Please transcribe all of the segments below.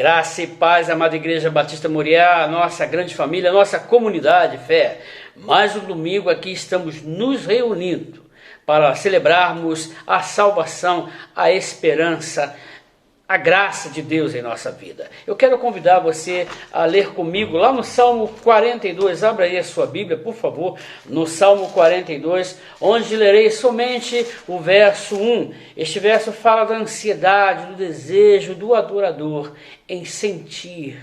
Graça e paz, amada Igreja Batista Moriá, nossa grande família, nossa comunidade fé. Mais um domingo aqui estamos nos reunindo para celebrarmos a salvação, a esperança, a graça de Deus em nossa vida. Eu quero convidar você a ler comigo lá no Salmo 42, abra aí a sua Bíblia, por favor, no Salmo 42, onde lerei somente o verso 1. Este verso fala da ansiedade, do desejo do adorador em sentir,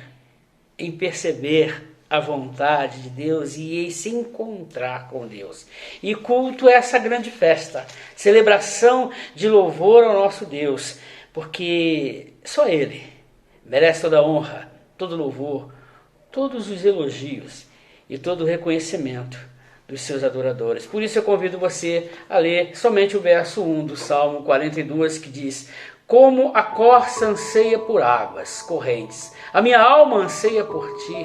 em perceber a vontade de Deus e em se encontrar com Deus. E culto é essa grande festa, celebração de louvor ao nosso Deus, porque só Ele merece toda a honra, todo louvor, todos os elogios e todo o reconhecimento dos seus adoradores. Por isso eu convido você a ler somente o verso 1 do Salmo 42, que diz: como a corça anseia por águas correntes, a minha alma anseia por ti.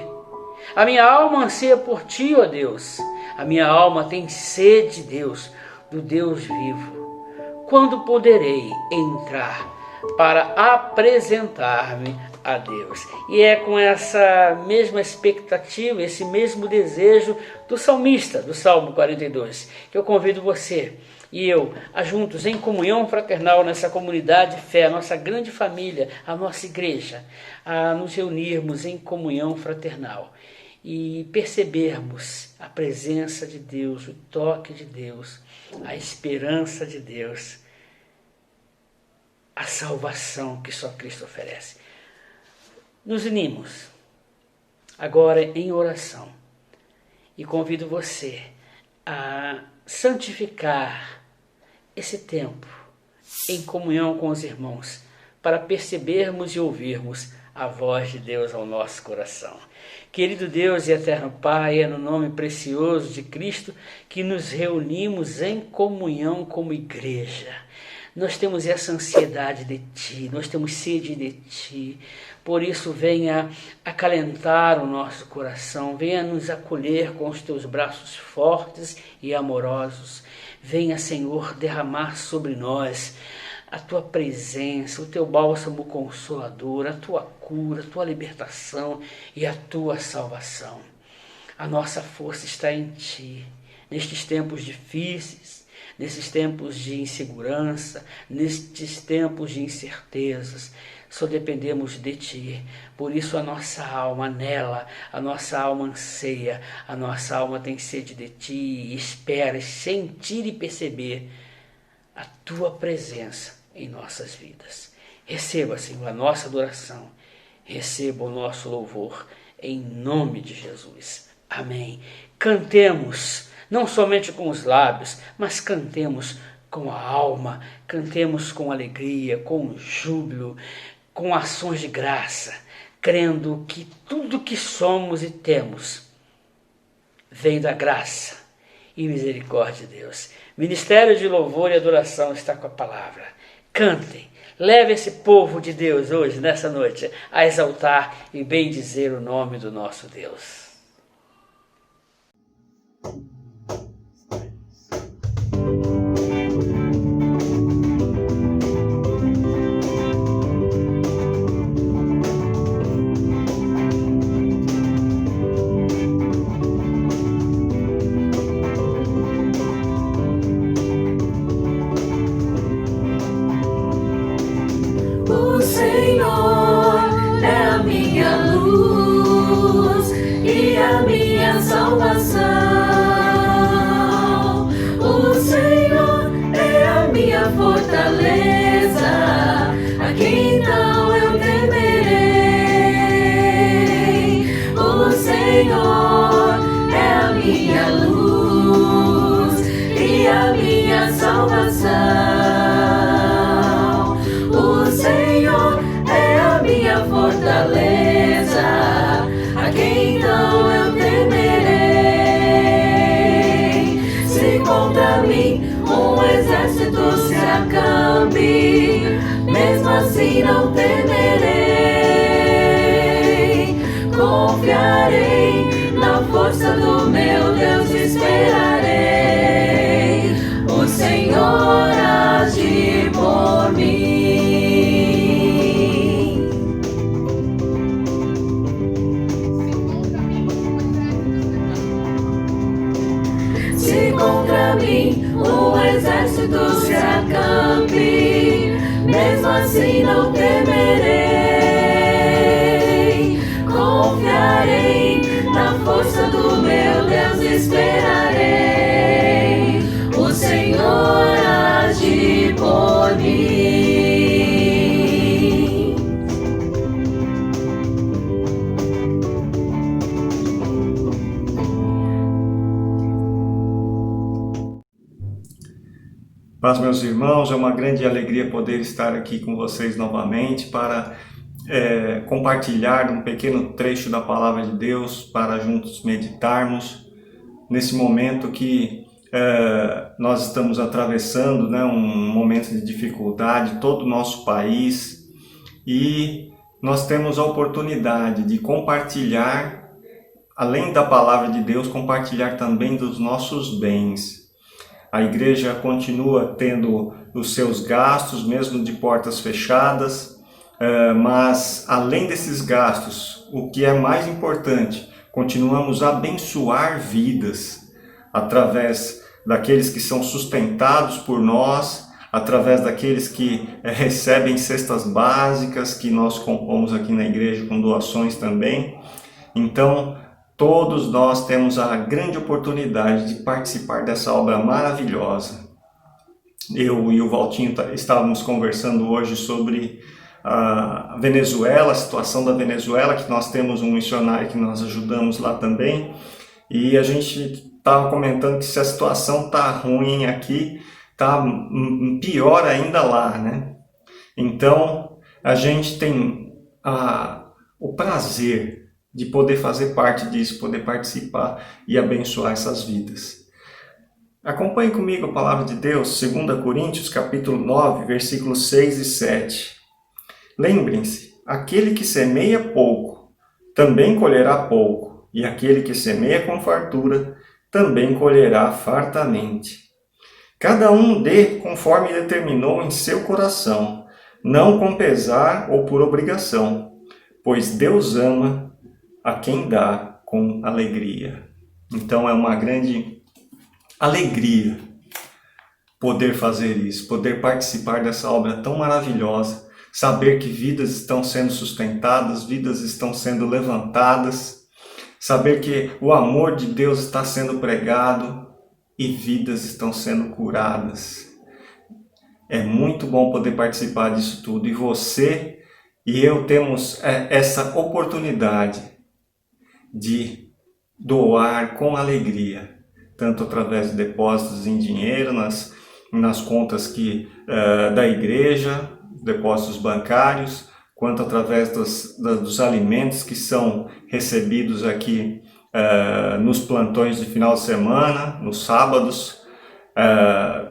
A minha alma anseia por ti, ó Deus. A minha alma tem sede, Deus, do Deus vivo. Quando poderei entrar para apresentar-me a Deus? E é com essa mesma expectativa, esse mesmo desejo do salmista, do Salmo 42, que eu convido você e eu a juntos, em comunhão fraternal, nessa comunidade fé, a nossa grande família, a nossa igreja, a nos reunirmos em comunhão fraternal e percebermos a presença de Deus, o toque de Deus, a esperança de Deus, a salvação que só Cristo oferece. Nos unimos agora em oração e convido você a santificar esse tempo em comunhão com os irmãos para percebermos e ouvirmos a voz de Deus ao nosso coração. Querido Deus e eterno Pai, é no nome precioso de Cristo que nos reunimos em comunhão como igreja. Nós temos essa ansiedade de Ti, nós temos sede de Ti. Por isso, venha acalentar o nosso coração, venha nos acolher com os Teus braços fortes e amorosos. Venha, Senhor, derramar sobre nós a Tua presença, o Teu bálsamo consolador, a Tua cura, a Tua libertação e a Tua salvação. A nossa força está em Ti, nestes tempos difíceis, nesses tempos de insegurança, nestes tempos de incertezas, só dependemos de Ti. Por isso a nossa alma anela, a nossa alma anseia, a nossa alma tem sede de Ti e espera sentir e perceber a Tua presença em nossas vidas. Receba, Senhor, a nossa adoração, receba o nosso louvor, em nome de Jesus. Amém. Cantemos, não somente com os lábios, mas cantemos com a alma, cantemos com alegria, com júbilo, com ações de graça, crendo que tudo que somos e temos vem da graça e misericórdia de Deus. Ministério de Louvor e Adoração está com a palavra. Cantem, leve esse povo de Deus hoje, nessa noite, a exaltar e bendizer o nome do nosso Deus. O Senhor é a minha luz e a minha salvação. O Senhor é a minha fortaleza, a quem então eu temerei. O Senhor é a minha luz e a minha salvação. Fortaleza, a quem então eu temerei? Se contra mim um exército se acampe, mesmo assim não temerei. Confiarei na força do meu Deus, esperarei o Senhor agir por mim. assim não temerei. Confiarei na força do meu Deus, esperarei. O Senhor age por mim. Mas, meus irmãos, é uma grande alegria poder estar aqui com vocês novamente para compartilhar um pequeno trecho da Palavra de Deus para juntos meditarmos nesse momento que nós estamos atravessando, né, um momento de dificuldade, todo o nosso país, e nós temos a oportunidade de compartilhar, além da Palavra de Deus, compartilhar também dos nossos bens. A igreja continua tendo os seus gastos, mesmo de portas fechadas, mas além desses gastos, o que é mais importante, continuamos a abençoar vidas através daqueles que são sustentados por nós, através daqueles que recebem cestas básicas, que nós compomos aqui na igreja com doações também. Então, todos nós temos a grande oportunidade de participar dessa obra maravilhosa. Eu e o Valtinho estávamos conversando hoje sobre a Venezuela, a situação da Venezuela, que nós temos um missionário que nós ajudamos lá também, e a gente estava comentando que se a situação está ruim aqui, está pior ainda lá, né? Então, a gente tem o prazer de poder fazer parte disso, poder participar e abençoar essas vidas. Acompanhe comigo a palavra de Deus, 2 Coríntios, capítulo 9, versículos 6 e 7. Lembrem-se, aquele que semeia pouco, também colherá pouco, e aquele que semeia com fartura, também colherá fartamente. Cada um dê conforme determinou em seu coração, não com pesar ou por obrigação, pois Deus ama a quem dá com alegria. Então é uma grande alegria poder fazer isso, poder participar dessa obra tão maravilhosa, saber que vidas estão sendo sustentadas, vidas estão sendo levantadas, saber que o amor de Deus está sendo pregado e vidas estão sendo curadas. É muito bom poder participar disso tudo, e você e eu temos essa oportunidade de doar com alegria, tanto através de depósitos em dinheiro, nas contas da igreja, depósitos bancários, quanto através dos alimentos que são recebidos aqui nos plantões de final de semana, nos sábados.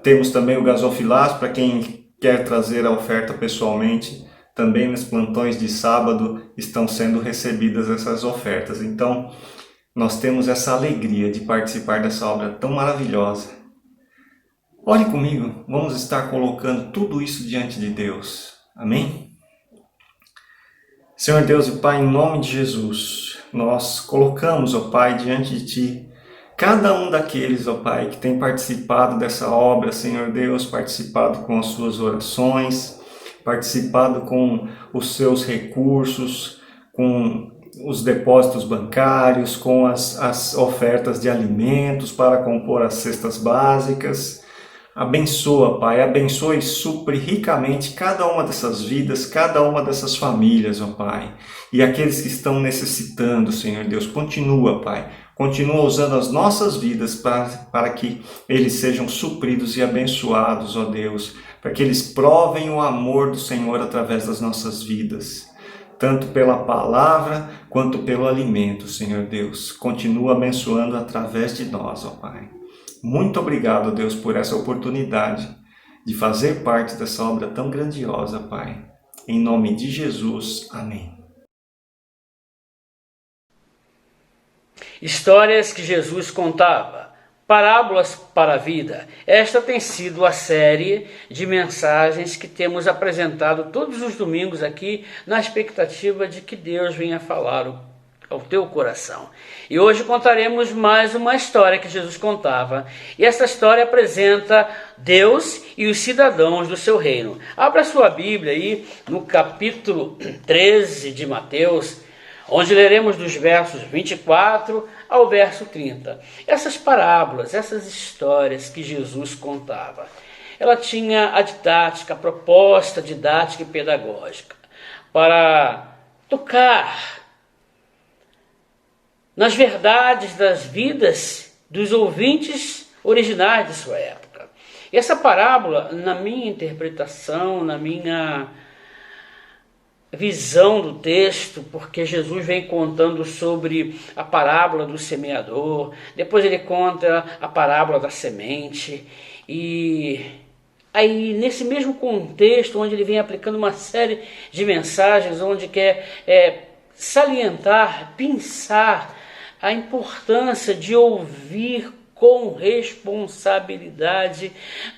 Temos também o gasofilas para quem quer trazer a oferta pessoalmente. Também nos plantões de sábado estão sendo recebidas essas ofertas. Então, nós temos essa alegria de participar dessa obra tão maravilhosa. Ore comigo, vamos estar colocando tudo isso diante de Deus. Amém? Senhor Deus e Pai, em nome de Jesus, nós colocamos, ó Pai, diante de Ti, cada um daqueles, ó Pai, que tem participado dessa obra, Senhor Deus, participado com as suas orações, participado com os seus recursos, com os depósitos bancários, com as ofertas de alimentos para compor as cestas básicas. Abençoa, Pai, abençoa e supre ricamente cada uma dessas vidas, cada uma dessas famílias, ó Pai. E aqueles que estão necessitando, Senhor Deus, continua, Pai, continua usando as nossas vidas para que eles sejam supridos e abençoados, ó Deus, para que eles provem o amor do Senhor através das nossas vidas, tanto pela palavra quanto pelo alimento, Senhor Deus. Continua abençoando através de nós, ó Pai. Muito obrigado, Deus, por essa oportunidade de fazer parte dessa obra tão grandiosa, Pai. Em nome de Jesus, amém. Histórias que Jesus contava, parábolas para a vida. Esta tem sido a série de mensagens que temos apresentado todos os domingos aqui, na expectativa de que Deus venha falar ao teu coração. E hoje contaremos mais uma história que Jesus contava. E essa história apresenta Deus e os cidadãos do seu reino. Abra sua Bíblia aí no capítulo 13 de Mateus, onde leremos dos versos 24 ao verso 30. Essas parábolas, essas histórias que Jesus contava, ela tinha a didática, a proposta didática e pedagógica para tocar nas verdades das vidas dos ouvintes originais de sua época. E essa parábola, na minha interpretação, na minha visão do texto, porque Jesus vem contando sobre a parábola do semeador, depois ele conta a parábola da semente, e aí nesse mesmo contexto, onde ele vem aplicando uma série de mensagens, onde quer salientar, pensar a importância de ouvir com responsabilidade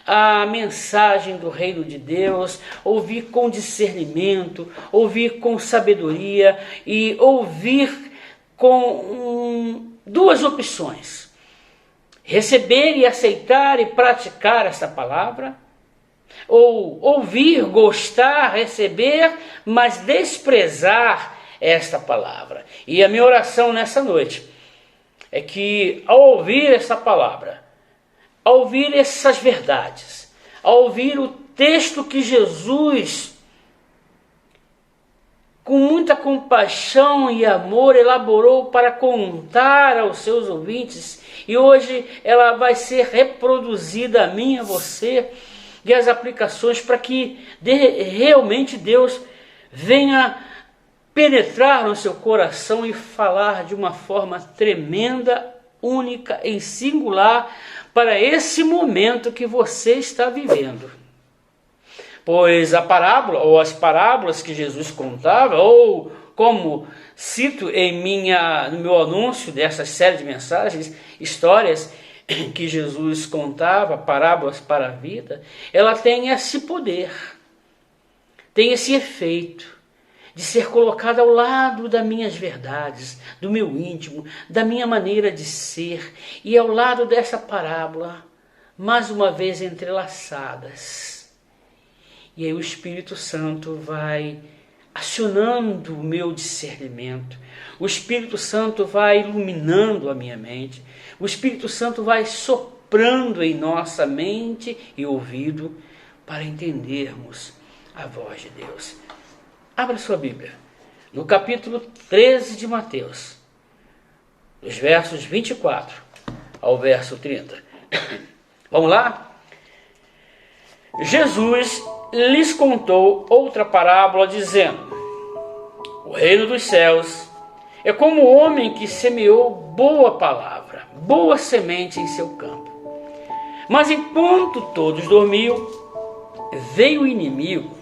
a mensagem do reino de Deus, ouvir com discernimento, ouvir com sabedoria e ouvir com duas opções: receber e aceitar e praticar essa palavra, ou ouvir, gostar, receber, mas desprezar esta palavra. E a minha oração nessa noite é que, ao ouvir essa palavra, ao ouvir essas verdades, ao ouvir o texto que Jesus, com muita compaixão e amor, elaborou para contar aos seus ouvintes, e hoje ela vai ser reproduzida a mim, a você, e as aplicações para que realmente Deus venha penetrar no seu coração e falar de uma forma tremenda, única e singular para esse momento que você está vivendo. Pois a parábola, ou as parábolas que Jesus contava, ou como cito no meu anúncio dessa série de mensagens, histórias que Jesus contava, parábolas para a vida, ela tem esse poder, tem esse efeito de ser colocada ao lado das minhas verdades, do meu íntimo, da minha maneira de ser, e ao lado dessa parábola, mais uma vez entrelaçadas. E aí o Espírito Santo vai acionando o meu discernimento, o Espírito Santo vai iluminando a minha mente, o Espírito Santo vai soprando em nossa mente e ouvido para entendermos a voz de Deus. Abra sua Bíblia, no capítulo 13 de Mateus, dos versos 24 ao verso 30. Vamos lá? Jesus lhes contou outra parábola, dizendo: o reino dos céus é como o homem que semeou boa palavra, boa semente em seu campo. Mas enquanto todos dormiam, veio o inimigo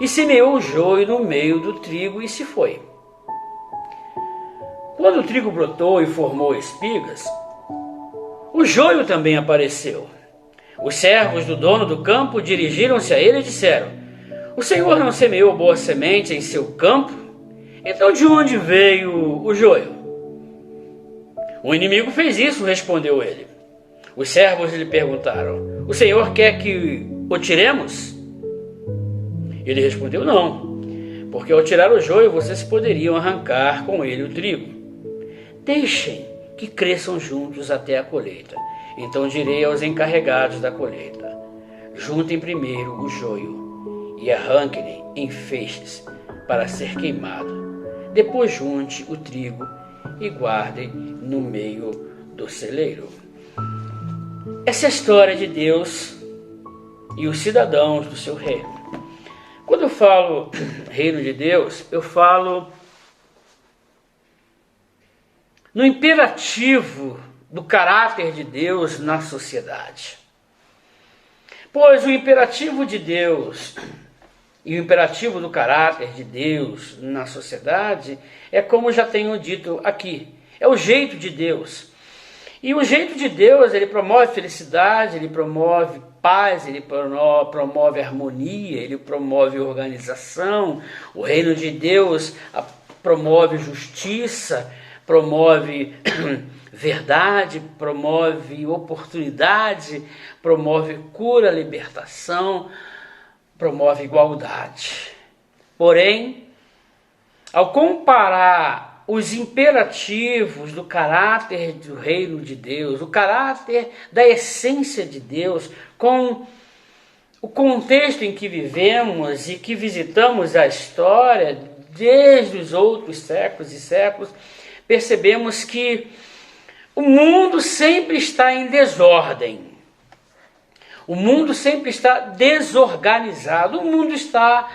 e semeou o joio no meio do trigo e se foi. Quando o trigo brotou e formou espigas, o joio também apareceu. Os servos do dono do campo dirigiram-se a ele e disseram: o Senhor não semeou boa semente em seu campo? Então de onde veio o joio? O inimigo fez isso, respondeu ele. Os servos lhe perguntaram: o Senhor quer que o tiremos? Ele respondeu: não, porque ao tirar o joio vocês poderiam arrancar com ele o trigo. Deixem que cresçam juntos até a colheita. Então direi aos encarregados da colheita: juntem primeiro o joio e arranquem em feixes para ser queimado. Depois junte o trigo e guardem no meio do celeiro. Essa é a história de Deus e os cidadãos do seu reino. Quando eu falo reino de Deus, eu falo no imperativo do caráter de Deus na sociedade. Pois o imperativo de Deus e o imperativo do caráter de Deus na sociedade é, como já tenho dito aqui, é o jeito de Deus. E o jeito de Deus, ele promove felicidade, ele promove paz, ele promove harmonia, ele promove organização. O reino de Deus promove justiça, promove verdade, promove oportunidade, promove cura, libertação, promove igualdade. Porém, ao comparar os imperativos do caráter do reino de Deus, o caráter da essência de Deus, com o contexto em que vivemos e que visitamos a história desde os outros séculos e séculos, percebemos que o mundo sempre está em desordem. O mundo sempre está desorganizado. O mundo está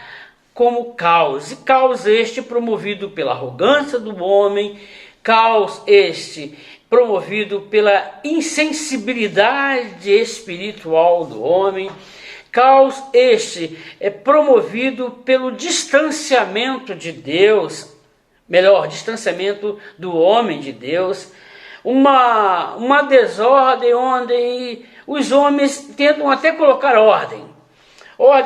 como caos. E caos este promovido pela arrogância do homem, caos este promovido pela insensibilidade espiritual do homem, caos este é promovido pelo distanciamento de Deus, melhor, distanciamento do homem de Deus, uma desordem onde os homens tentam até colocar ordem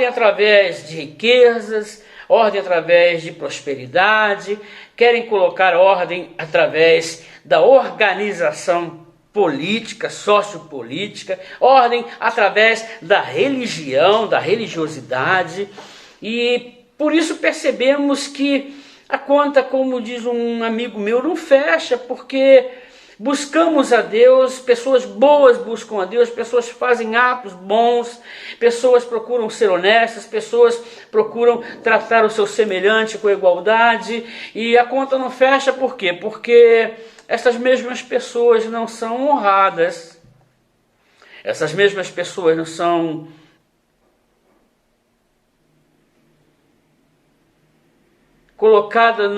através de riquezas, ordem através de prosperidade, querem colocar ordem através da organização política, sociopolítica, ordem através da religião, da religiosidade, e por isso percebemos que a conta, como diz um amigo meu, não fecha, porque buscamos a Deus, pessoas boas buscam a Deus, pessoas fazem atos bons, pessoas procuram ser honestas, pessoas procuram tratar o seu semelhante com igualdade, e a conta não fecha por quê? Porque essas mesmas pessoas não são honradas, essas mesmas pessoas não são colocadas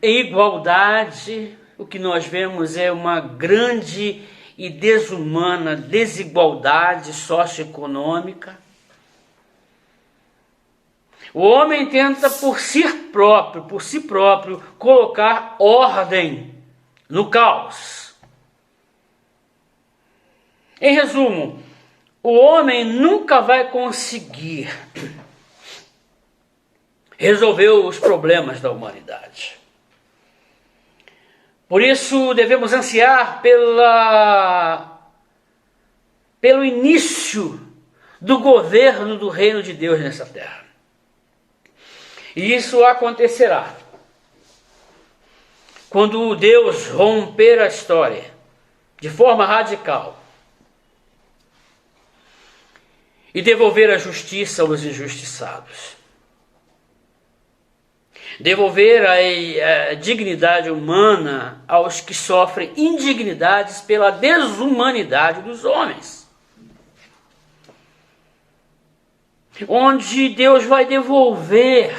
em igualdade. O que nós vemos é uma grande e desumana desigualdade socioeconômica. O homem tenta por si próprio, colocar ordem no caos. Em resumo, o homem nunca vai conseguir resolver os problemas da humanidade. Por isso devemos ansiar pelo início do governo do reino de Deus nessa terra. E isso acontecerá quando Deus romper a história de forma radical e devolver a justiça aos injustiçados. Devolver a dignidade humana aos que sofrem indignidades pela desumanidade dos homens. Onde Deus vai devolver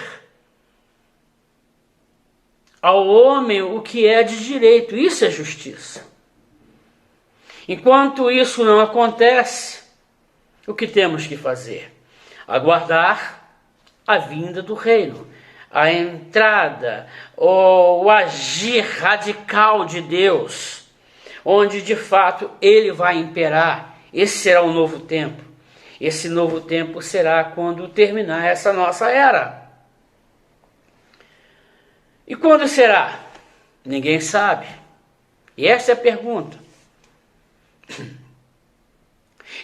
ao homem o que é de direito. Isso é justiça. Enquanto isso não acontece, o que temos que fazer? Aguardar a vinda do reino, a entrada ou o agir radical de Deus, onde de fato Ele vai imperar. Esse será um novo tempo. Esse novo tempo será quando terminar essa nossa era. E quando será? Ninguém sabe. E essa é a pergunta.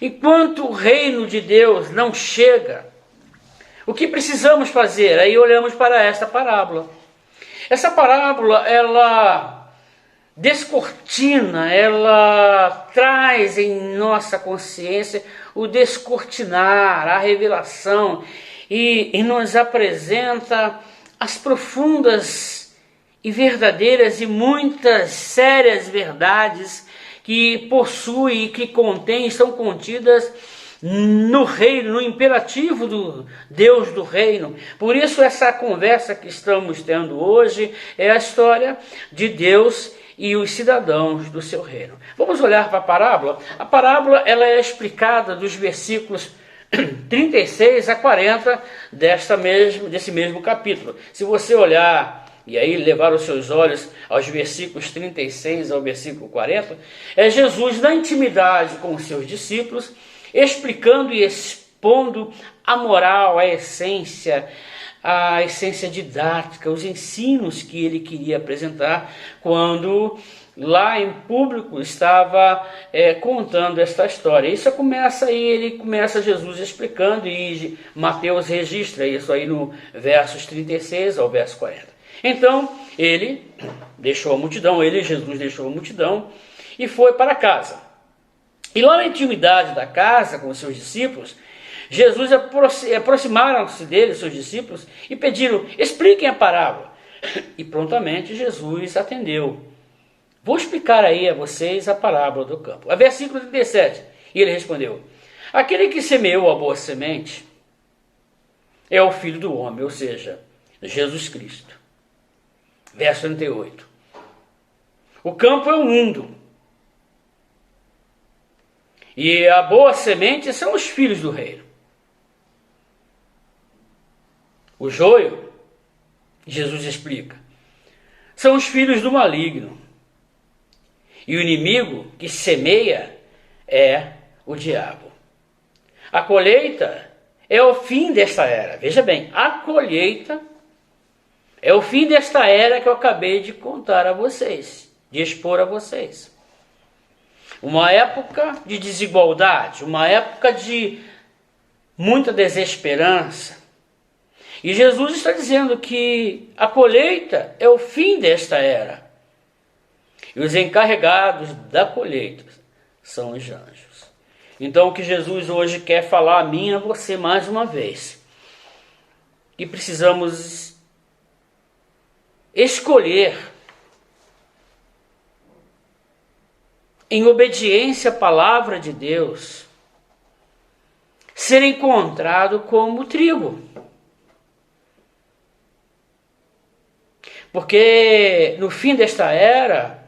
Enquanto o reino de Deus não chega, o que precisamos fazer? Aí olhamos para esta parábola. Essa parábola, ela descortina, ela traz em nossa consciência o descortinar, a revelação, e nos apresenta as profundas e verdadeiras e muitas sérias verdades que possui e que contém, estão contidas no reino, no imperativo do Deus do reino. Por isso essa conversa que estamos tendo hoje é a história de Deus e os cidadãos do seu reino. Vamos olhar para a parábola. A parábola ela é explicada dos versículos 36 a 40 desse mesmo capítulo. Se você olhar e aí levar os seus olhos aos versículos 36 ao versículo 40, é Jesus na intimidade com os seus discípulos, explicando e expondo a moral, a essência, a essência didática, os ensinos que ele queria apresentar quando lá em público estava contando esta história. Isso começa aí, ele começa Jesus explicando, e Mateus registra isso aí no versos 36 ao verso 40. Então, Jesus deixou a multidão e foi para casa. E lá na intimidade da casa com os seus discípulos, Jesus aproximaram-se dele, seus discípulos, e pediram: expliquem a parábola. E prontamente Jesus atendeu. Vou explicar aí a vocês a parábola do campo. Versículo 37. E ele respondeu: aquele que semeou a boa semente é o Filho do Homem, ou seja, Jesus Cristo. Verso 38. O campo é o mundo. E a boa semente são os filhos do reino. O joio, Jesus explica, são os filhos do maligno. E o inimigo que semeia é o diabo. A colheita é o fim desta era. Veja bem, a colheita é o fim desta era que eu acabei de contar a vocês, de expor a vocês. Uma época de desigualdade, uma época de muita desesperança. E Jesus está dizendo que a colheita é o fim desta era. E os encarregados da colheita são os anjos. Então o que Jesus hoje quer falar a mim e a você mais uma vez, que precisamos escolher, em obediência à palavra de Deus, ser encontrado como trigo. Porque no fim desta era,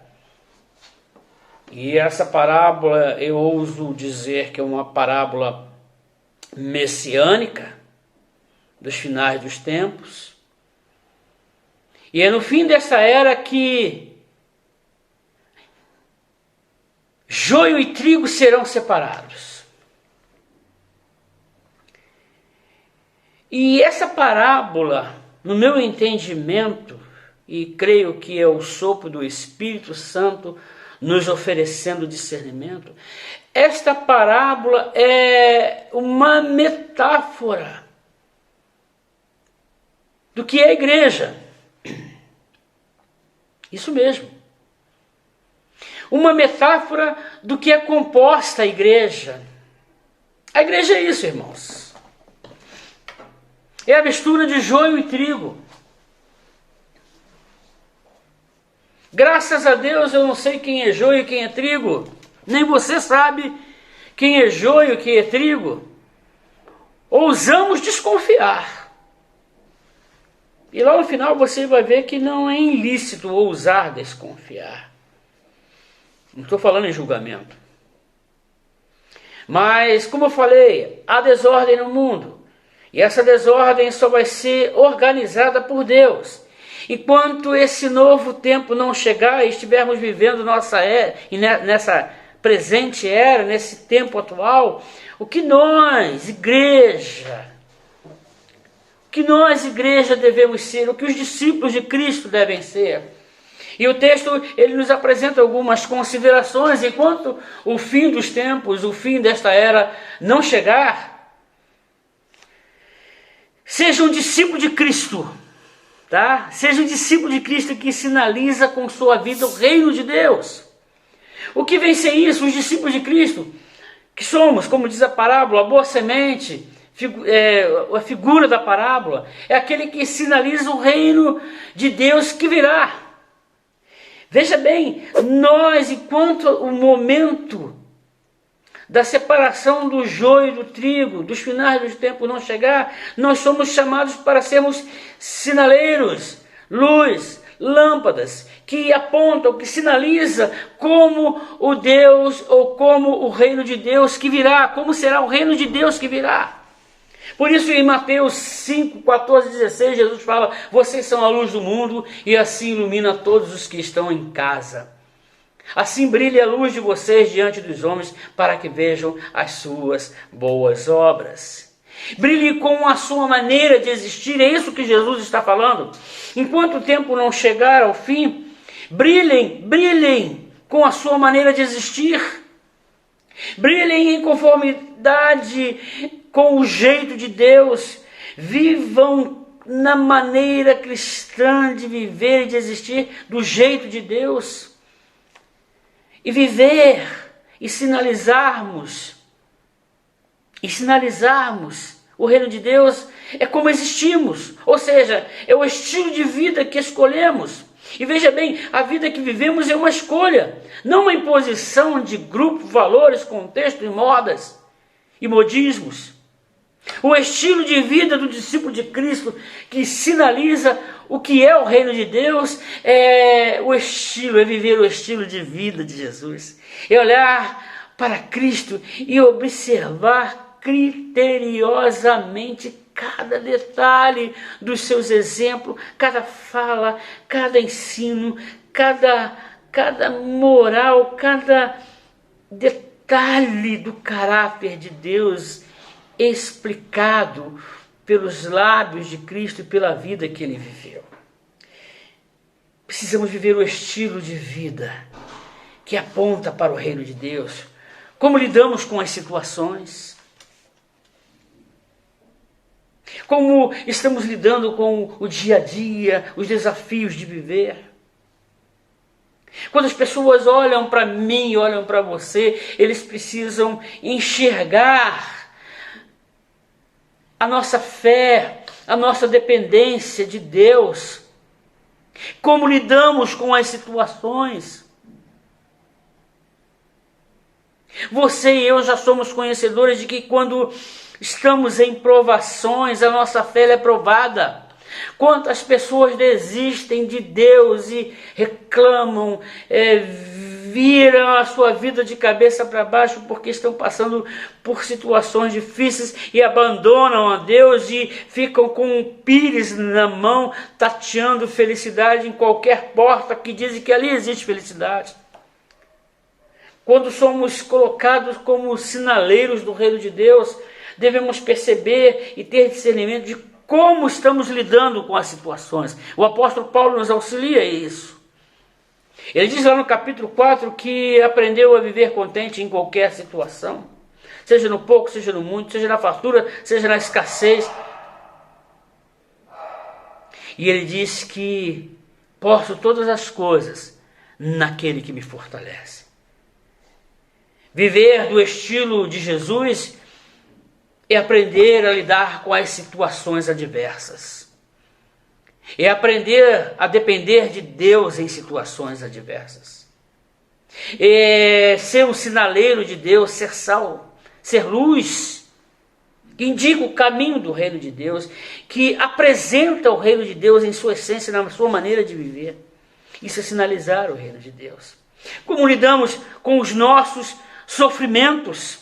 e essa parábola eu ouso dizer que é uma parábola messiânica, dos finais dos tempos, e é no fim dessa era que joio e trigo serão separados. E essa parábola, no meu entendimento, e creio que é o sopro do Espírito Santo nos oferecendo discernimento, esta parábola é uma metáfora do que é a igreja. Isso mesmo. Uma metáfora do que é composta a igreja. A igreja é isso, irmãos. É a mistura de joio e trigo. Graças a Deus eu não sei quem é joio e quem é trigo. Nem você sabe quem é joio e quem é trigo. Ousamos desconfiar. E lá no final você vai ver que não é ilícito ousar desconfiar. Não estou falando em julgamento. Mas, como eu falei, há desordem no mundo. E essa desordem só vai ser organizada por Deus. Enquanto esse novo tempo não chegar e estivermos vivendo nossa era, e nessa presente era, nesse tempo atual, o que nós, igreja, devemos ser, o que os discípulos de Cristo devem ser. E o texto, ele nos apresenta algumas considerações. Enquanto o fim dos tempos, o fim desta era não chegar, seja um discípulo de Cristo, tá? Seja um discípulo de Cristo que sinaliza com sua vida o reino de Deus. O que vem ser isso? Os discípulos de Cristo, que somos, como diz a parábola, a boa semente, a figura da parábola, é aquele que sinaliza o reino de Deus que virá. Veja bem, nós, enquanto o momento da separação do joio e do trigo, dos finais dos tempos não chegar, nós somos chamados para sermos sinaleiros, luz, lâmpadas, que apontam, que sinaliza como o Deus, ou como o reino de Deus que virá, como será o reino de Deus que virá. Por isso em Mateus 5, 14, 16, Jesus fala: vocês são a luz do mundo e assim ilumina todos os que estão em casa. Assim brilhe a luz de vocês diante dos homens para que vejam as suas boas obras. Brilhe com a sua maneira de existir, é isso que Jesus está falando. Enquanto o tempo não chegar ao fim, brilhem com a sua maneira de existir. Brilhem em conformidade com o jeito de Deus. Vivam na maneira cristã de viver e de existir do jeito de Deus. E viver e sinalizarmos o reino de Deus é como existimos, ou seja, é o estilo de vida que escolhemos. E veja bem, a vida que vivemos é uma escolha, não uma imposição de grupo, valores, contexto e modas e modismos. O estilo de vida do discípulo de Cristo, que sinaliza o que é o reino de Deus, é viver o estilo de vida de Jesus. É olhar para Cristo e observar criteriosamente cada detalhe dos seus exemplos, cada fala, cada ensino, cada moral, cada detalhe do caráter de Deus explicado pelos lábios de Cristo e pela vida que ele viveu. Precisamos viver o estilo de vida que aponta para o reino de Deus. Como lidamos com as situações? Como estamos lidando com o dia a dia, os desafios de viver? Quando as pessoas olham para mim, olham para você, eles precisam enxergar a nossa fé, a nossa dependência de Deus. Como lidamos com as situações? Você e eu já somos conhecedores de que quando estamos em provações, a nossa fé é provada. Quantas pessoas desistem de Deus e reclamam, viram a sua vida de cabeça para baixo porque estão passando por situações difíceis e abandonam a Deus e ficam com um pires na mão, tateando felicidade em qualquer porta que dizem que ali existe felicidade. Quando somos colocados como sinaleiros do reino de Deus, devemos perceber e ter discernimento de como estamos lidando com as situações. O apóstolo Paulo nos auxilia a isso. Ele diz lá no capítulo 4 que aprendeu a viver contente em qualquer situação, seja no pouco, seja no muito, seja na fartura, seja na escassez. E ele diz que posso todas as coisas naquele que me fortalece. Viver do estilo de Jesus é aprender a lidar com as situações adversas. É aprender a depender de Deus em situações adversas. É ser um sinaleiro de Deus, ser sal, ser luz, que indica o caminho do reino de Deus, que apresenta o reino de Deus em sua essência, na sua maneira de viver. Isso é sinalizar o reino de Deus. Como lidamos com os nossos sofrimentos?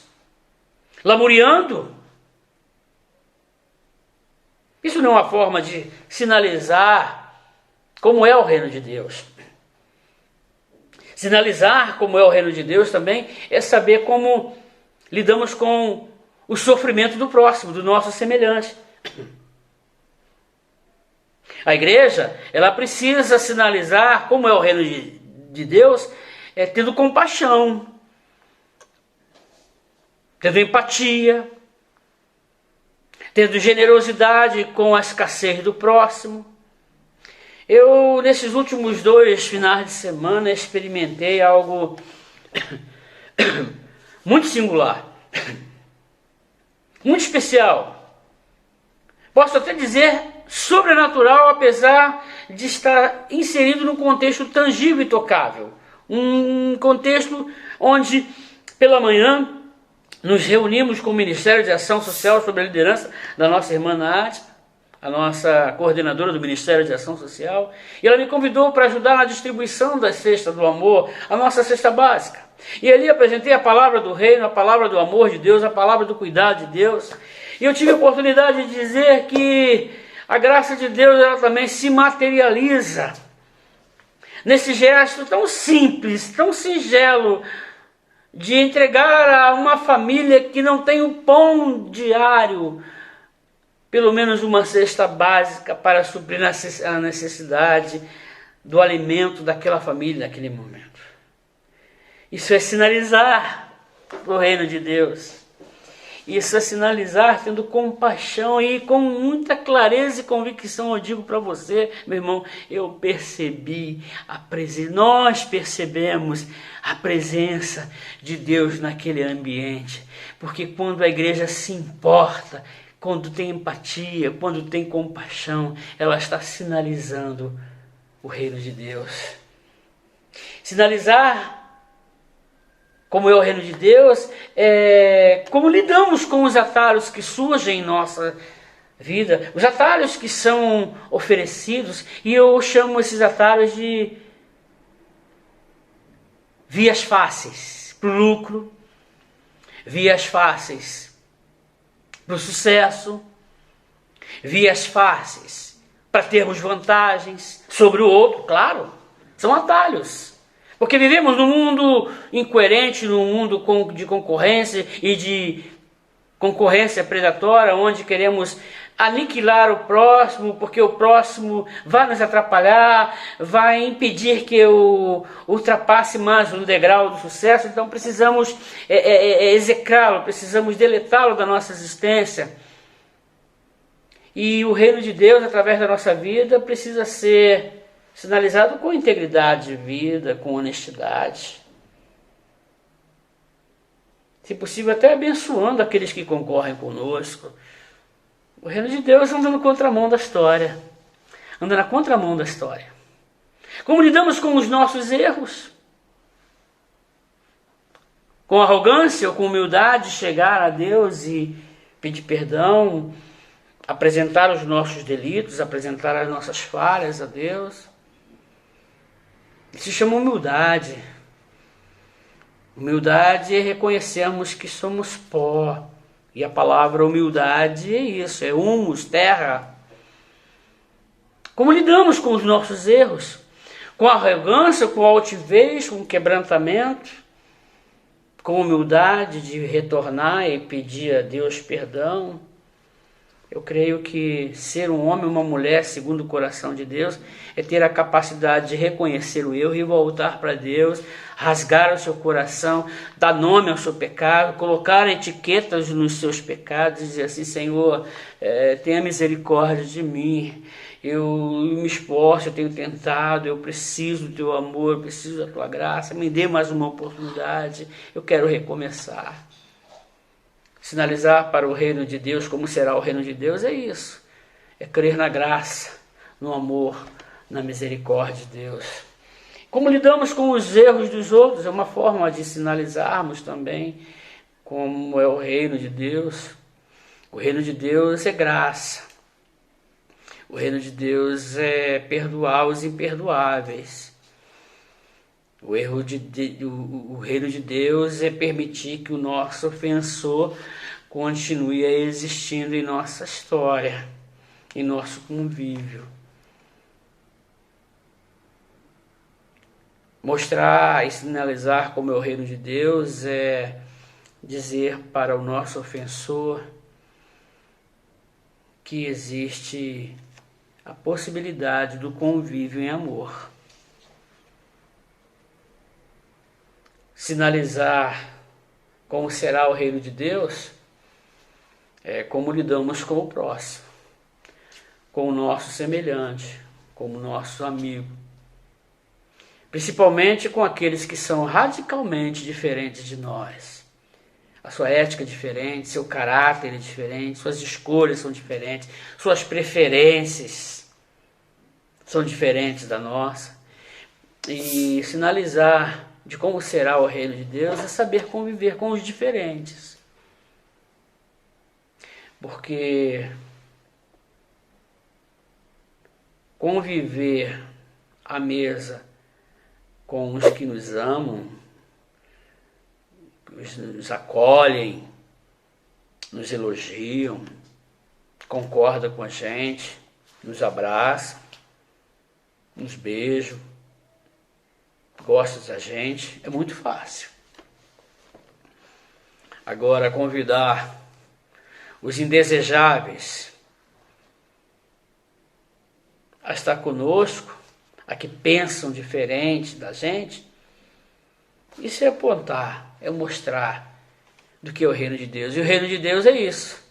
Lamuriando? Isso não é uma forma de sinalizar como é o reino de Deus. Sinalizar como é o reino de Deus também é saber como lidamos com o sofrimento do próximo, do nosso semelhante. A igreja, ela precisa sinalizar como é o reino de Deus, tendo compaixão, tendo empatia, tendo generosidade com a escassez do próximo. Eu, nesses últimos 2 finais de semana, experimentei algo muito singular, muito especial. Posso até dizer sobrenatural, apesar de estar inserido num contexto tangível e tocável. Um contexto onde, pela manhã, nos reunimos com o Ministério de Ação Social sob a liderança da nossa irmã Nádia, a nossa coordenadora do Ministério de Ação Social, e ela me convidou para ajudar na distribuição da cesta do amor, a nossa cesta básica. E ali apresentei a palavra do reino, a palavra do amor de Deus, a palavra do cuidado de Deus. E eu tive a oportunidade de dizer que a graça de Deus ela também se materializa nesse gesto tão simples, tão singelo, de entregar a uma família que não tem o pão diário pelo menos uma cesta básica para suprir a necessidade do alimento daquela família naquele momento. Isso é sinalizar para o reino de Deus. Isso é sinalizar tendo compaixão e com muita clareza e convicção eu digo para você, meu irmão, nós percebemos a presença de Deus naquele ambiente. Porque quando a igreja se importa, quando tem empatia, quando tem compaixão, ela está sinalizando o reino de Deus. Sinalizar como é o reino de Deus, como lidamos com os atalhos que surgem em nossa vida, os atalhos que são oferecidos, e eu chamo esses atalhos de vias fáceis para o lucro, vias fáceis para o sucesso, vias fáceis para termos vantagens sobre o outro, claro, são atalhos. Porque vivemos num mundo incoerente, num mundo de concorrência e de concorrência predatória, onde queremos aniquilar o próximo, porque o próximo vai nos atrapalhar, vai impedir que eu ultrapasse mais um degrau do sucesso. Então precisamos execrá-lo, precisamos deletá-lo da nossa existência. E o reino de Deus, através da nossa vida, precisa ser sinalizado com integridade de vida, com honestidade. Se possível, até abençoando aqueles que concorrem conosco. O reino de Deus anda na contramão da história. Anda na contramão da história. Como lidamos com os nossos erros? Com arrogância ou com humildade, chegar a Deus e pedir perdão, apresentar os nossos delitos, apresentar as nossas falhas a Deus? Isso se chama humildade. Humildade é reconhecermos que somos pó. E a palavra humildade é isso, é humus, terra. Como lidamos com os nossos erros? Com arrogância, com altivez, com quebrantamento? Com humildade de retornar e pedir a Deus perdão? Eu creio que ser um homem ou uma mulher segundo o coração de Deus é ter a capacidade de reconhecer o erro e voltar para Deus, rasgar o seu coração, dar nome ao seu pecado, colocar etiquetas nos seus pecados e dizer assim: Senhor, tenha misericórdia de mim, eu me esforço, eu tenho tentado, eu preciso do teu amor, eu preciso da tua graça, me dê mais uma oportunidade, eu quero recomeçar. Sinalizar para o reino de Deus como será o reino de Deus é isso. É crer na graça, no amor, na misericórdia de Deus. Como lidamos com os erros dos outros é uma forma de sinalizarmos também como é o reino de Deus. O reino de Deus é graça. O reino de Deus é perdoar os imperdoáveis. O reino de Deus é permitir que o nosso ofensor continue existindo em nossa história, em nosso convívio. Mostrar e sinalizar como é o reino de Deus é dizer para o nosso ofensor que existe a possibilidade do convívio em amor. Sinalizar como será o reino de Deus é como lidamos com o próximo, com o nosso semelhante, com o nosso amigo. Principalmente com aqueles que são radicalmente diferentes de nós. A sua ética é diferente, seu caráter é diferente, suas escolhas são diferentes, suas preferências são diferentes da nossa. E sinalizar de como será o reino de Deus é saber conviver com os diferentes. Porque conviver à mesa com os que nos amam, nos acolhem, nos elogiam, concordam com a gente, nos abraçam, nos beijam, gostam da gente, é muito fácil. Agora, convidar os indesejáveis a estar conosco, a que pensam diferente da gente. Isso é apontar, é mostrar do que é o reino de Deus. E o reino de Deus é isso.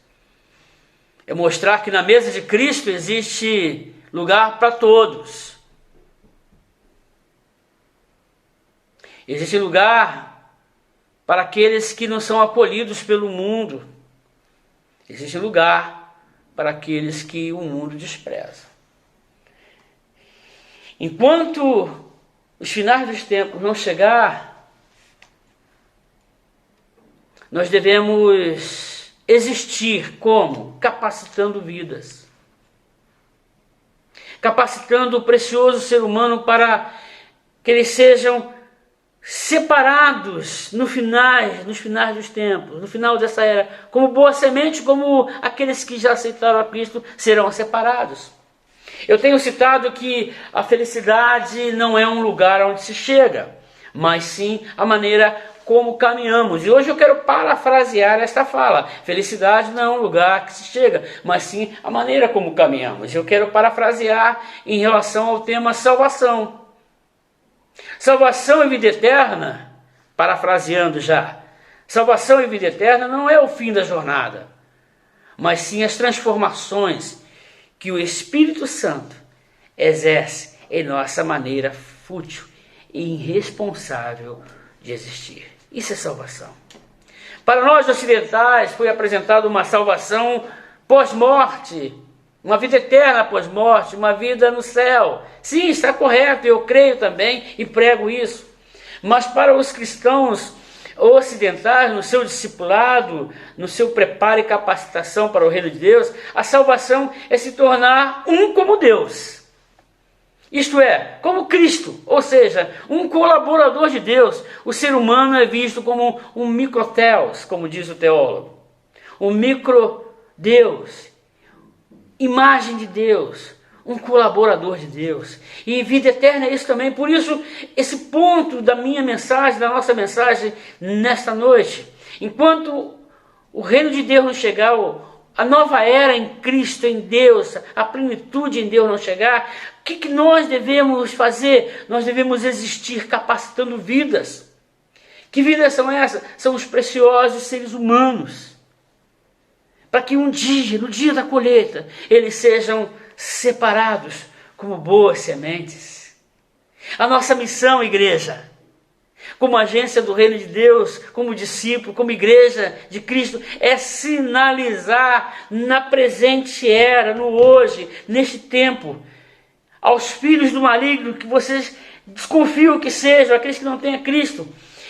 É mostrar que na mesa de Cristo existe lugar para todos. Existe lugar para aqueles que não são acolhidos pelo mundo. Existe lugar para aqueles que o mundo despreza. Enquanto os finais dos tempos não chegar, nós devemos existir como? Capacitando vidas. Capacitando o precioso ser humano para que eles sejam separados nos finais dos tempos, no final dessa era, como boa semente, como aqueles que já aceitaram a Cristo serão separados. Eu tenho citado que a felicidade não é um lugar onde se chega, mas sim a maneira como caminhamos. E hoje eu quero parafrasear esta fala. Felicidade não é um lugar que se chega, mas sim a maneira como caminhamos. Eu quero parafrasear em relação ao tema salvação. Salvação e vida eterna, parafraseando já, salvação e vida eterna não é o fim da jornada, mas sim as transformações que o Espírito Santo exerce em nossa maneira fútil e irresponsável de existir. Isso é salvação. Para nós ocidentais foi apresentada uma salvação pós-morte, uma vida eterna pós-morte, uma vida no céu. Sim, está correto, eu creio também e prego isso. Mas para os cristãos ocidentais, no seu discipulado, no seu preparo e capacitação para o reino de Deus, a salvação é se tornar um como Deus. Isto é, como Cristo, ou seja, um colaborador de Deus. O ser humano é visto como um microtheos, como diz o teólogo. Um micro-Deus. Imagem de Deus, um colaborador de Deus. E vida eterna é isso também. Por isso, esse ponto da minha mensagem, da nossa mensagem nesta noite, enquanto o reino de Deus não chegar, a nova era em Cristo, em Deus, a plenitude em Deus não chegar, o que nós devemos fazer? Nós devemos existir capacitando vidas. Que vidas são essas? São os preciosos seres humanos. Para que um dia, no dia da colheita, eles sejam separados como boas sementes. A nossa missão, igreja, como agência do reino de Deus, como discípulo, como igreja de Cristo, é sinalizar na presente era, no hoje, neste tempo, aos filhos do maligno, que vocês desconfiam que sejam, aqueles que não têm a Cristo,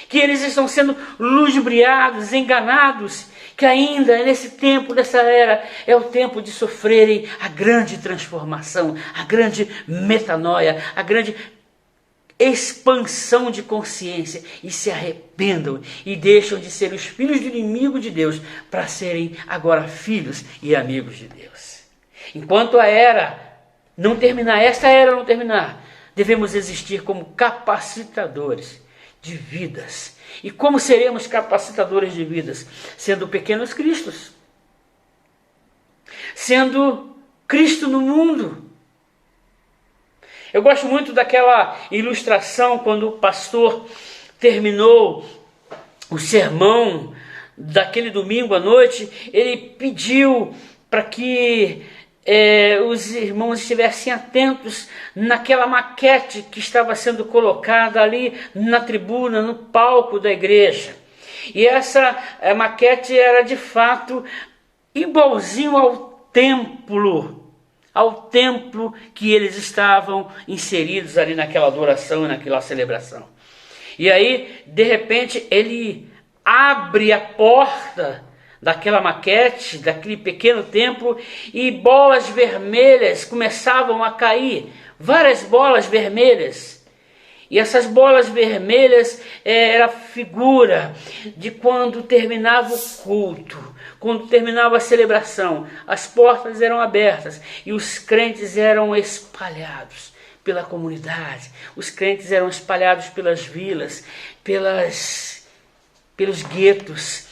que eles estão sendo ludibriados, enganados, que ainda nesse tempo, nessa era, é o tempo de sofrerem a grande transformação, a grande metanoia, a grande expansão de consciência, e se arrependam e deixam de ser os filhos do inimigo de Deus para serem agora filhos e amigos de Deus. Enquanto a era não terminar, esta era não terminar, devemos existir como capacitadores de vidas. E como seremos capacitadores de vidas? Sendo pequenos cristos. Sendo Cristo no mundo. Eu gosto muito daquela ilustração quando o pastor terminou o sermão daquele domingo à noite. Ele pediu para que os irmãos estivessem atentos naquela maquete que estava sendo colocada ali na tribuna, no palco da igreja. E essa maquete era de fato igualzinho ao templo que eles estavam inseridos ali naquela adoração e naquela celebração. E aí, de repente, ele abre a porta daquela maquete, daquele pequeno templo, e bolas vermelhas começavam a cair, várias bolas vermelhas. E essas bolas vermelhas era a figura de quando terminava o culto, quando terminava a celebração, as portas eram abertas e os crentes eram espalhados pela comunidade, os crentes eram espalhados pelas vilas, pelos guetos,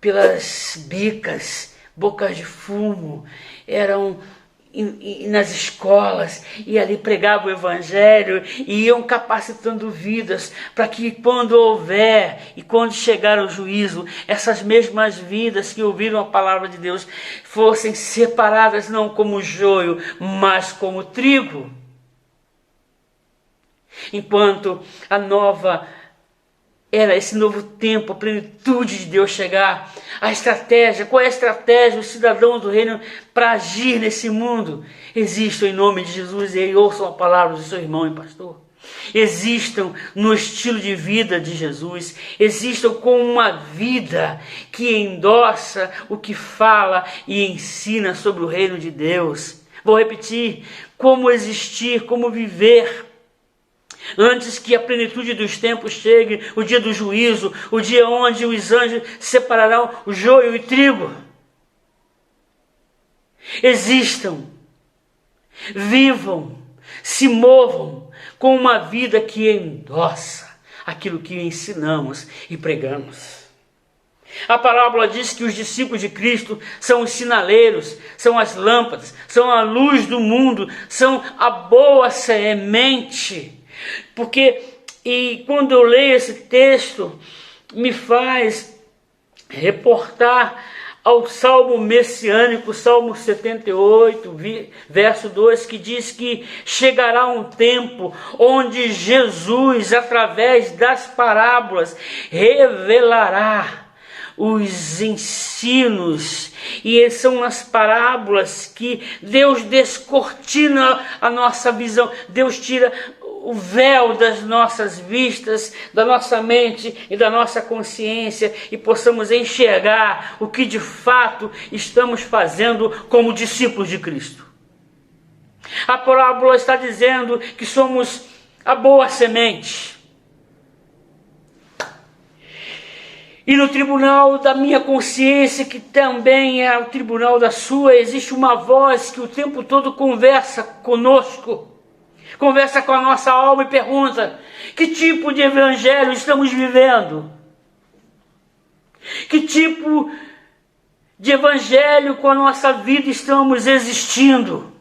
pelas bicas, bocas de fumo, eram nas escolas, e ali pregavam o evangelho e iam capacitando vidas para que quando houver e quando chegar o juízo, essas mesmas vidas que ouviram a palavra de Deus fossem separadas não como joio, mas como trigo. Enquanto era esse novo tempo, a plenitude de Deus chegar, a estratégia, qual é a estratégia dos cidadãos do reino para agir nesse mundo? Existam em nome de Jesus, e ouçam a palavra do seu irmão e pastor. Existam no estilo de vida de Jesus, existam com uma vida que endossa o que fala e ensina sobre o reino de Deus. Vou repetir, como existir, como viver, antes que a plenitude dos tempos chegue, o dia do juízo, o dia onde os anjos separarão o joio e trigo. Existam, vivam, se movam com uma vida que endossa aquilo que ensinamos e pregamos. A parábola diz que os discípulos de Cristo são os sinaleiros, são as lâmpadas, são a luz do mundo, são a boa semente. E quando eu leio esse texto, me faz reportar ao Salmo messiânico, Salmo 78, verso 2, que diz que chegará um tempo onde Jesus, através das parábolas, revelará os ensinos, e são as parábolas que Deus descortina a nossa visão, Deus tira o véu das nossas vistas, da nossa mente e da nossa consciência, e possamos enxergar o que de fato estamos fazendo como discípulos de Cristo. A parábola está dizendo que somos a boa semente. E no tribunal da minha consciência, que também é o tribunal da sua, existe uma voz que o tempo todo conversa conosco, conversa com a nossa alma e pergunta: que tipo de evangelho estamos vivendo? Que tipo de evangelho com a nossa vida estamos existindo?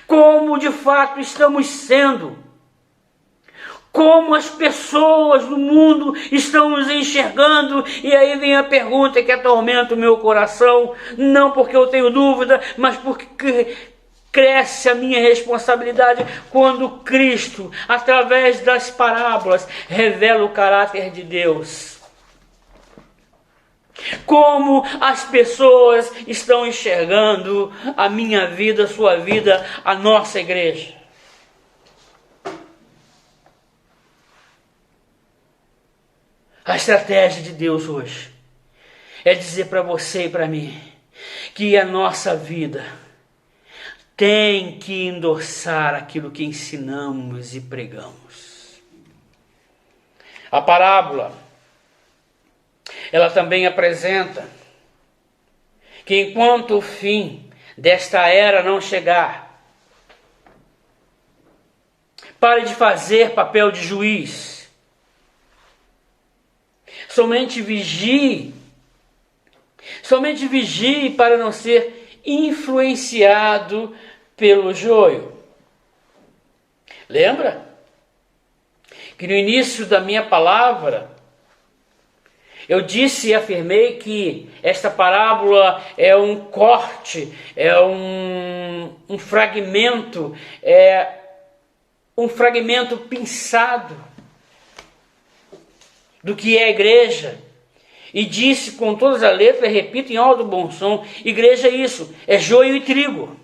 Como de fato estamos sendo? Como as pessoas do mundo estão nos enxergando? E aí vem a pergunta que atormenta o meu coração, não porque eu tenho dúvida, mas porque cresce a minha responsabilidade quando Cristo, através das parábolas, revela o caráter de Deus. Como as pessoas estão enxergando a minha vida, a sua vida, a nossa igreja? A estratégia de Deus hoje é dizer para você e para mim que a nossa vida tem que endossar aquilo que ensinamos e pregamos. A parábola, ela também apresenta que enquanto o fim desta era não chegar, pare de fazer papel de juiz. Somente vigie para não ser influenciado pelo joio. Lembra que no início da minha palavra eu disse e afirmei que esta parábola é um corte, é um fragmento, pinçado do que é a igreja. E disse com todas as letras, repito em alto bom som: igreja é isso, é joio e trigo.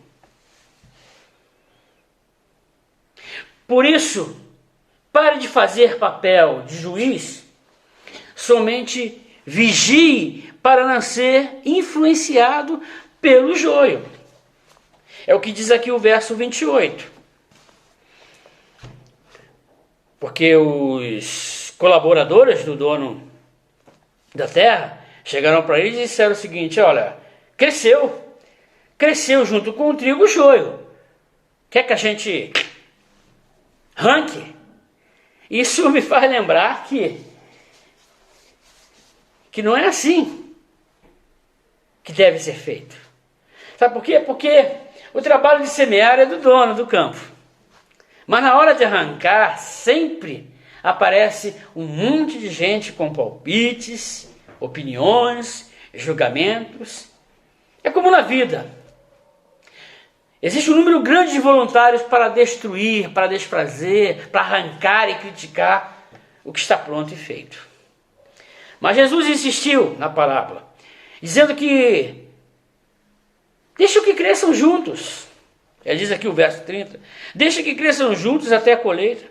Por isso, pare de fazer papel de juiz, somente vigie para não ser influenciado pelo joio. É o que diz aqui o verso 28. Porque os colaboradores do dono da terra chegaram para ele e disseram o seguinte: olha, cresceu junto com o trigo o joio. Quer que a gente arranque? Isso me faz lembrar que não é assim que deve ser feito. Sabe por quê? Porque o trabalho de semear é do dono do campo. Mas na hora de arrancar, sempre aparece um monte de gente com palpites, opiniões, julgamentos. É como na vida. Existe um número grande de voluntários para destruir, para desfazer, para arrancar e criticar o que está pronto e feito. Mas Jesus insistiu na parábola, dizendo que deixa que cresçam juntos. Ele diz aqui o verso 30, deixa que cresçam juntos até a colheita.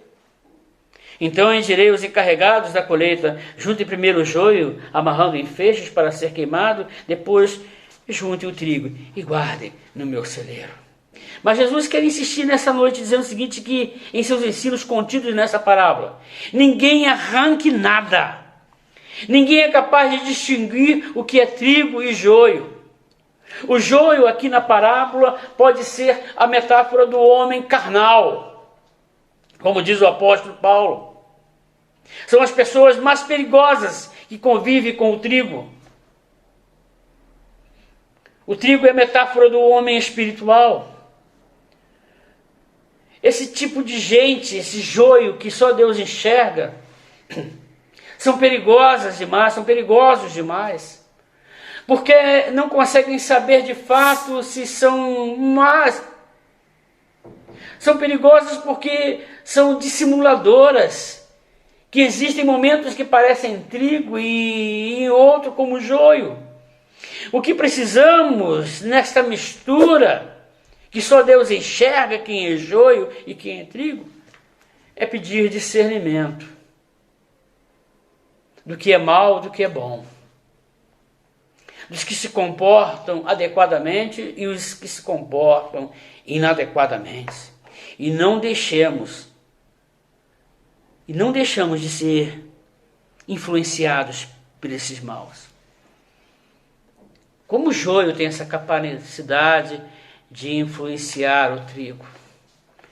Então endirei os encarregados da colheita, juntem primeiro o joio, amarrando em feixes para ser queimado, depois juntem o trigo e guardem no meu celeiro. Mas Jesus quer insistir nessa noite, dizendo o seguinte, que em seus ensinos contidos nessa parábola, ninguém arranque nada. Ninguém é capaz de distinguir o que é trigo e joio. O joio aqui na parábola pode ser a metáfora do homem carnal, como diz o apóstolo Paulo. São as pessoas mais perigosas que convivem com o trigo. O trigo é a metáfora do homem espiritual. Esse tipo de gente, esse joio que só Deus enxerga, são perigosas demais, são perigosos demais. Porque não conseguem saber de fato se são más. São perigosas porque são dissimuladoras, que existem momentos que parecem trigo e em outro como joio. O que precisamos nesta mistura, que só Deus enxerga quem é joio e quem é trigo, é pedir discernimento do que é mal, do que é bom, dos que se comportam adequadamente e os que se comportam inadequadamente. E não deixemos de ser influenciados por esses maus. Como o joio tem essa capacidade de influenciar o trigo,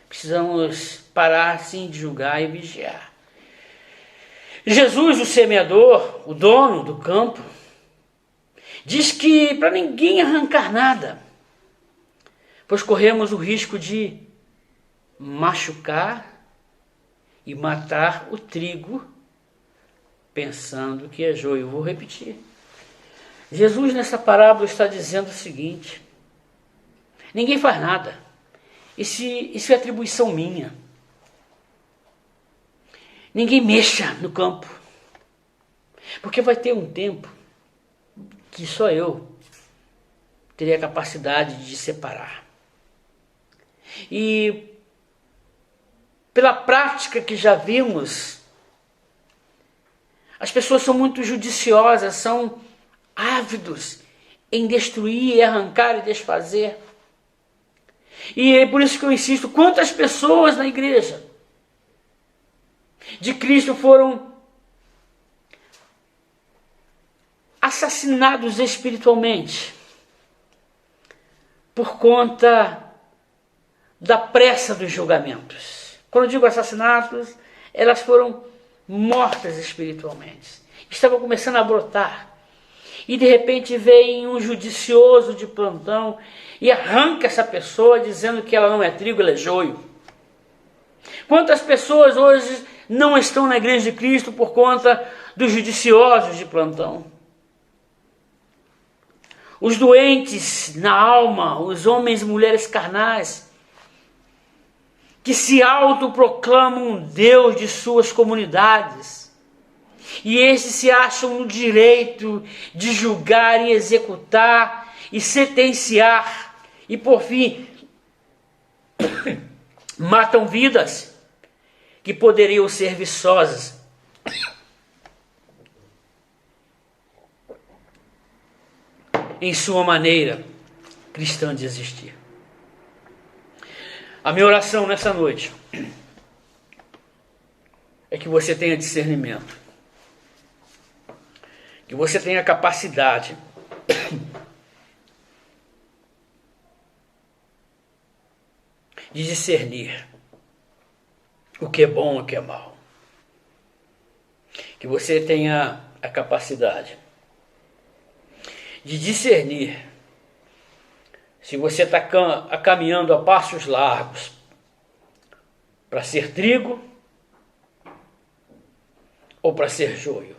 precisamos parar sim de julgar e vigiar. Jesus, o semeador, o dono do campo, diz que para ninguém arrancar nada, pois corremos o risco de machucar e matar o trigo, pensando que é joio. Eu vou repetir. Jesus nessa parábola está dizendo o seguinte: ninguém faz nada. Isso é atribuição minha. Ninguém mexa no campo, porque vai ter um tempo que só eu terei a capacidade de separar. E pela prática que já vimos, as pessoas são muito judiciosas, são ávidos em destruir, arrancar e desfazer. E é por isso que eu insisto, quantas pessoas na igreja de Cristo foram assassinados espiritualmente por conta da pressa dos julgamentos. Quando eu digo assassinatos, elas foram mortas espiritualmente. Estavam começando a brotar. E de repente vem um judicioso de plantão e arranca essa pessoa dizendo que ela não é trigo, ela é joio. Quantas pessoas hoje não estão na igreja de Cristo por conta dos judiciosos de plantão? Os doentes na alma, os homens e mulheres carnais, que se autoproclamam Deus de suas comunidades, e esses se acham no direito de julgar e executar e sentenciar, e por fim matam vidas que poderiam ser viçosas. Em sua maneira cristã de existir. A minha oração nessa noite é que você tenha discernimento, que você tenha capacidade de discernir o que é bom e o que é mal. Que você tenha a capacidade de discernir se você está caminhando a passos largos para ser trigo ou para ser joio.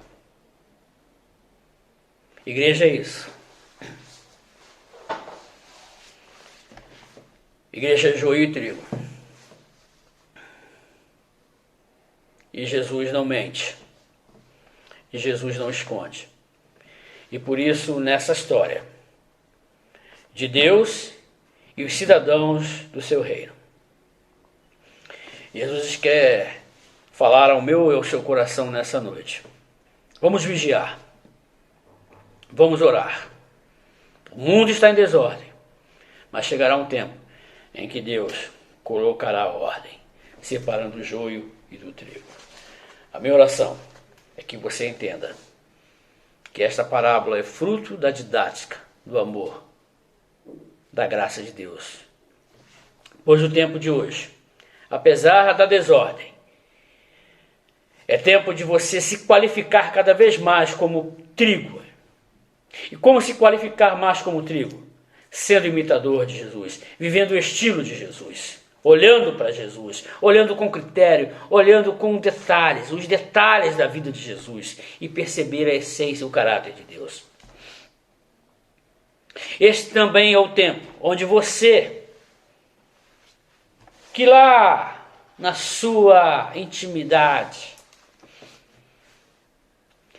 Igreja é isso. Igreja é joio e trigo. E Jesus não mente. E Jesus não esconde. E por isso, nessa história de Deus e os cidadãos do seu reino, Jesus quer falar ao meu e ao seu coração nessa noite. Vamos vigiar. Vamos orar. O mundo está em desordem, mas chegará um tempo em que Deus colocará a ordem, separando o joio e do trigo. A minha oração é que você entenda que esta parábola é fruto da didática, do amor, da graça de Deus. Pois o tempo de hoje, apesar da desordem, é tempo de você se qualificar cada vez mais como trigo. E como se qualificar mais como trigo? Sendo imitador de Jesus, vivendo o estilo de Jesus, olhando para Jesus, olhando com critério, olhando com detalhes, os detalhes da vida de Jesus e perceber a essência, o caráter de Deus. Este também é o tempo onde você, que lá na sua intimidade,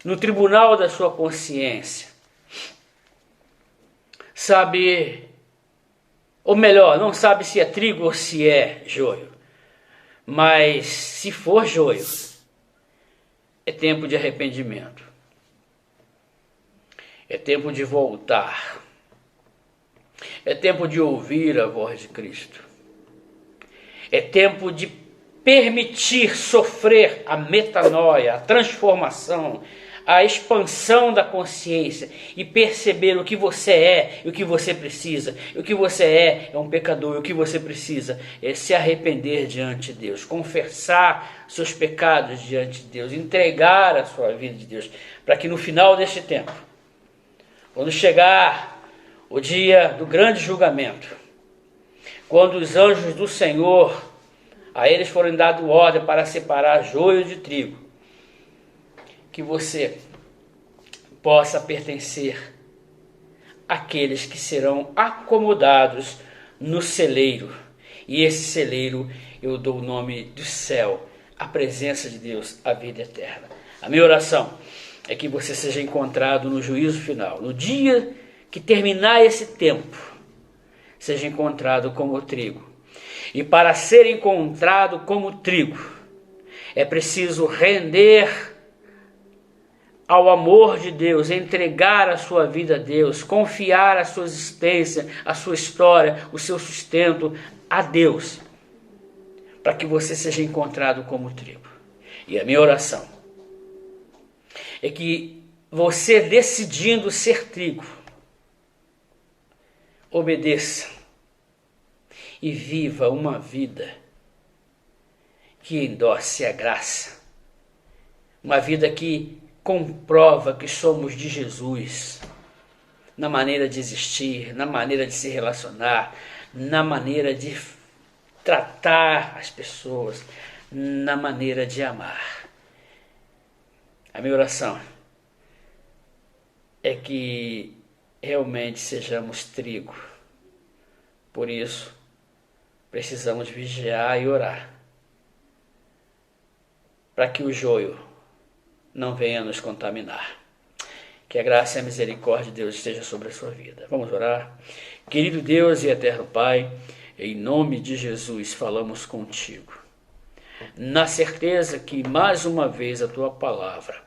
no tribunal da sua consciência, sabe, ou melhor, não sabe se é trigo ou se é joio, mas se for joio, é tempo de arrependimento, é tempo de voltar, é tempo de ouvir a voz de Cristo, é tempo de permitir sofrer a metanoia, a transformação, a expansão da consciência e perceber o que você é e o que você precisa. E o que você é um pecador, e o que você precisa é se arrepender diante de Deus, confessar seus pecados diante de Deus, entregar a sua vida de Deus, para que no final deste tempo, quando chegar o dia do grande julgamento, quando os anjos do Senhor, a eles foram dado ordem para separar joio de trigo, que você possa pertencer àqueles que serão acomodados no celeiro. E esse celeiro eu dou o nome do céu, a presença de Deus, a vida eterna. A minha oração é que você seja encontrado no juízo final, no dia que terminar esse tempo, seja encontrado como trigo. E para ser encontrado como trigo, é preciso render ao amor de Deus, entregar a sua vida a Deus, confiar a sua existência, a sua história, o seu sustento a Deus, para que você seja encontrado como trigo. E a minha oração é que você, decidindo ser trigo, obedeça e viva uma vida que endosse a graça, uma vida que comprova que somos de Jesus, na maneira de existir, na maneira de se relacionar, na maneira de tratar as pessoas, na maneira de amar. A minha oração é que realmente sejamos trigo. Por isso, precisamos vigiar e orar, para que o joio não venha nos contaminar. Que a graça e a misericórdia de Deus esteja sobre a sua vida. Vamos orar. Querido Deus e eterno Pai, em nome de Jesus falamos contigo, na certeza que mais uma vez a tua palavra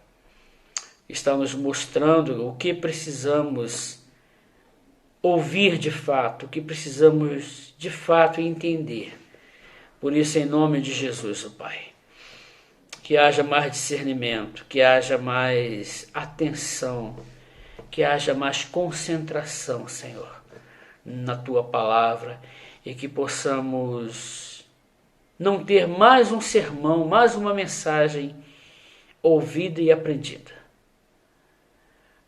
está nos mostrando o que precisamos ouvir de fato, o que precisamos de fato entender. Por isso, em nome de Jesus, Pai, que haja mais discernimento, que haja mais atenção, que haja mais concentração, Senhor, na tua palavra, e que possamos não ter mais um sermão, mais uma mensagem ouvida e aprendida,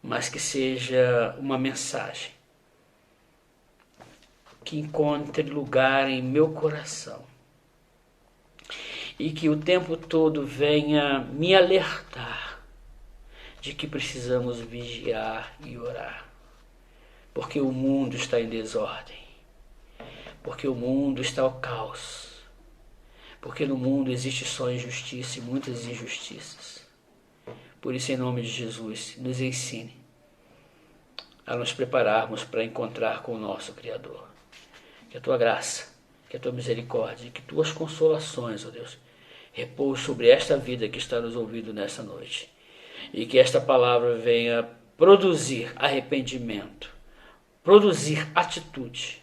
mas que seja uma mensagem que encontre lugar em meu coração e que o tempo todo venha me alertar de que precisamos vigiar e orar, porque o mundo está em desordem, porque o mundo está ao caos, porque no mundo existe só injustiça e muitas injustiças. Por isso, em nome de Jesus, nos ensine a nos prepararmos para encontrar com o nosso Criador. Que a Tua graça, que a Tua misericórdia, que Tuas consolações, ó Deus, repouse sobre esta vida que está nos ouvindo nessa noite. E que esta palavra venha produzir arrependimento, produzir atitude,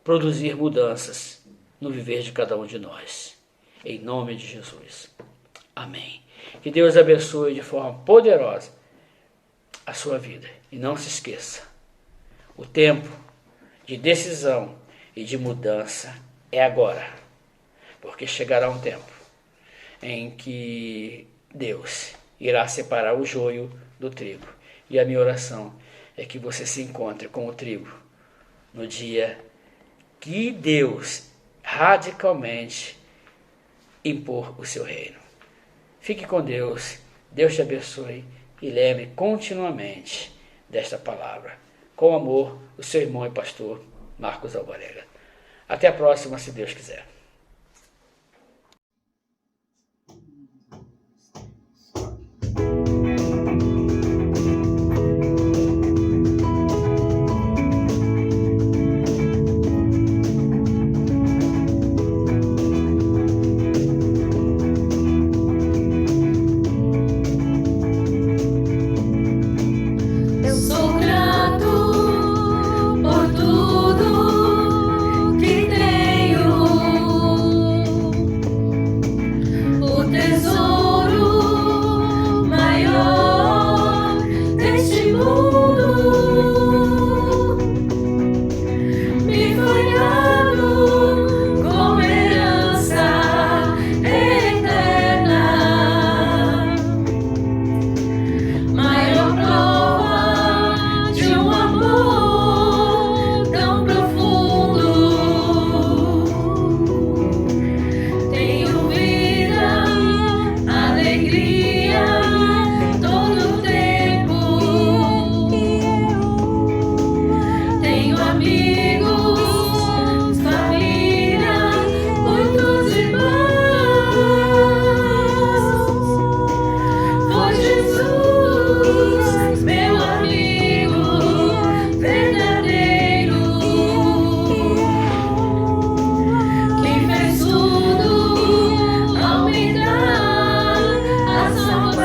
produzir mudanças no viver de cada um de nós. Em nome de Jesus. Amém. Que Deus abençoe de forma poderosa a sua vida. E não se esqueça, o tempo de decisão e de mudança é agora. Porque chegará um tempo em que Deus irá separar o joio do trigo. E a minha oração é que você se encontre com o trigo no dia que Deus radicalmente impor o seu reino. Fique com Deus, Deus te abençoe e lembre continuamente desta palavra. Com amor, o seu irmão e pastor Marcos Alvarenga. Até a próxima, se Deus quiser.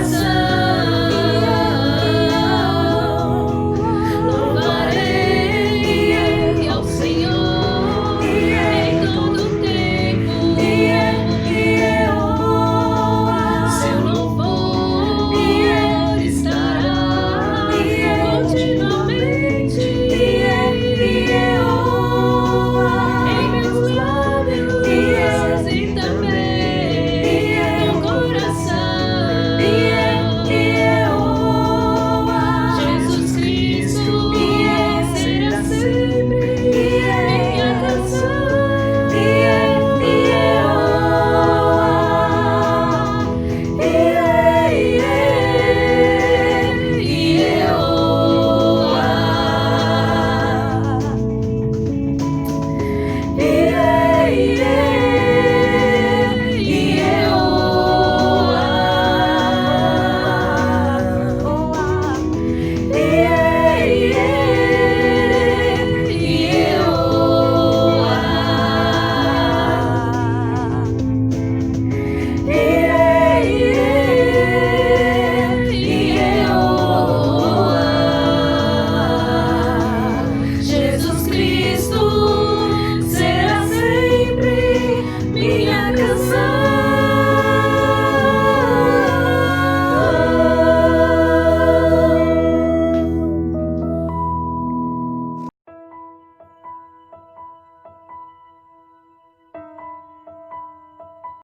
Salvação.